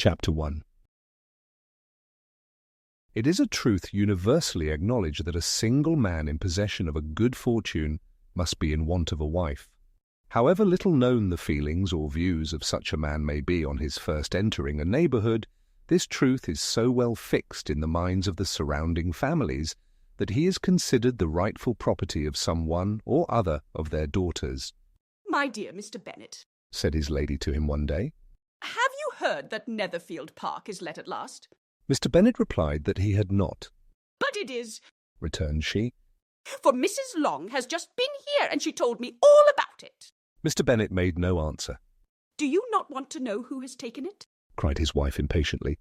Chapter 1. It is a truth universally acknowledged that a single man in possession of a good fortune must be in want of a wife. However little known the feelings or views of such a man may be on his first entering a neighbourhood, this truth is so well fixed in the minds of the surrounding families that he is considered the rightful property of some one or other of their daughters. "My dear Mr. Bennet," said his lady to him one day, "have you heard that Netherfield Park is let at last?" Mr. Bennet replied that he had not. "But it is," returned she, "for Mrs. Long has just been here and she told me all about it." Mr. Bennet made no answer. "Do you not want to know who has taken it?" cried his wife impatiently.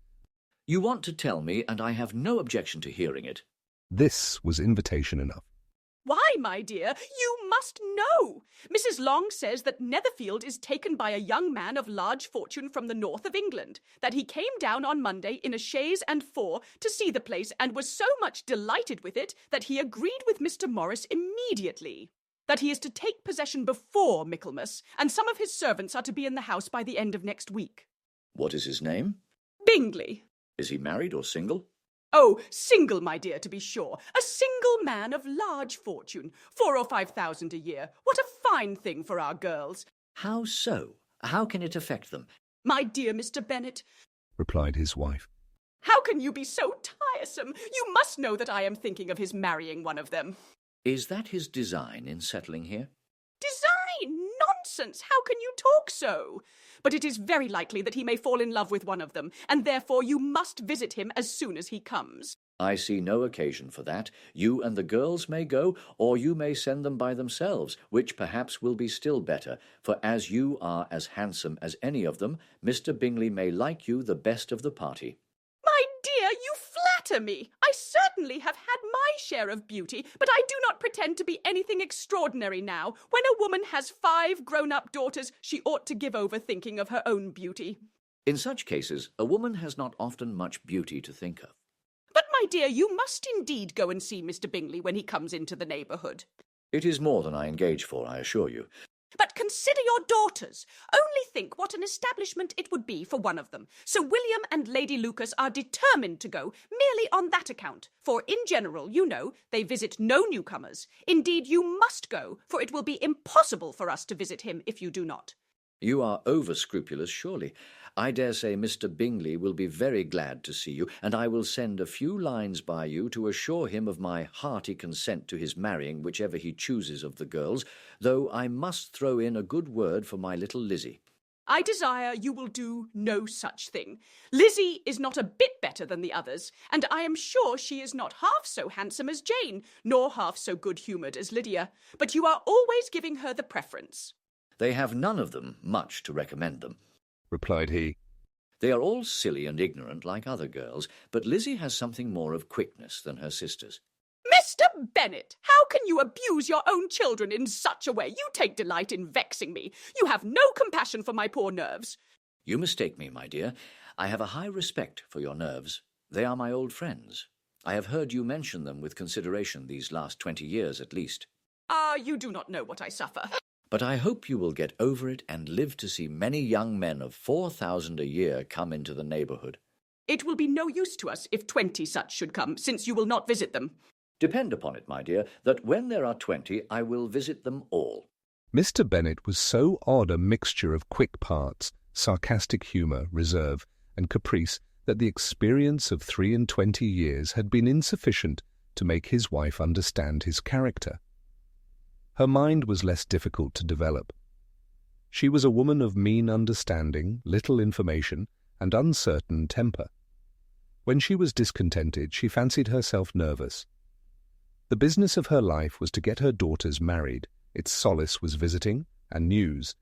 You want to tell me, and I have no objection to hearing it. This was invitation enough. "Why, my dear, you must know. Mrs. Long says that Netherfield is taken by a young man of large fortune from the north of England, that he came down on Monday in a chaise and four to see the place and was so much delighted with it that he agreed with Mr. Morris immediately, that he is to take possession before Michaelmas, and some of his servants are to be in the house by the end of next week." What is his name? "Bingley." Is he married or single? "Oh, single, my dear, to be sure. A single man of large fortune, 4,000 or 5,000 a year. What a fine thing for our girls." How so? How can it affect them? "My dear Mr. Bennet," replied his wife, "how can you be so tiresome? You must know that I am thinking of his marrying one of them." Is that his design in settling here? "Design? Nonsense! How can you talk so? But it is very likely that he may fall in love with one of them, and therefore you must visit him as soon as he comes." I see no occasion for that. You and the girls may go, or you may send them by themselves, which perhaps will be still better, for as you are as handsome as any of them, Mr. Bingley may like you the best of the party. "My dear, you flatter me. I certainly have had my share of beauty, but I do not pretend to be anything extraordinary now. When a woman has 5 grown-up daughters, she ought to give over thinking of her own beauty." In such cases, a woman has not often much beauty to think of. "But, my dear, you must indeed go and see Mr. Bingley when he comes into the neighbourhood." It is more than I engage for, I assure you. "But consider your daughters. Only think what an establishment it would be for one of them. Sir William and Lady Lucas are determined to go merely on that account, for in general, you know, they visit no newcomers. Indeed, you must go, for it will be impossible for us to visit him if you do not." You are over-scrupulous, surely. I dare say Mr. Bingley will be very glad to see you, and I will send a few lines by you to assure him of my hearty consent to his marrying whichever he chooses of the girls, though I must throw in a good word for my little Lizzie. "I desire you will do no such thing. Lizzie is not a bit better than the others, and I am sure she is not half so handsome as Jane, nor half so good-humoured as Lydia, but you are always giving her the preference." They have none of them much to recommend them, replied he. They are all silly and ignorant like other girls, but Lizzie has something more of quickness than her sisters. "Mr. Bennet, how can you abuse your own children in such a way? You take delight in vexing me. You have no compassion for my poor nerves." You mistake me, my dear. I have a high respect for your nerves. They are my old friends. I have heard you mention them with consideration these last 20 years at least. "Ah, you do not know what I suffer." But I hope you will get over it and live to see many young men of 4,000 a year come into the neighbourhood. "It will be no use to us if 20 such should come, since you will not visit them." Depend upon it, my dear, that when there are 20, I will visit them all. Mr. Bennet was so odd a mixture of quick parts, sarcastic humour, reserve, and caprice that the experience of 23 years had been insufficient to make his wife understand his character. Her mind was less difficult to develop. She was a woman of mean understanding, little information, and uncertain temper. When she was discontented, she fancied herself nervous. The business of her life was to get her daughters married. Its solace was visiting and news,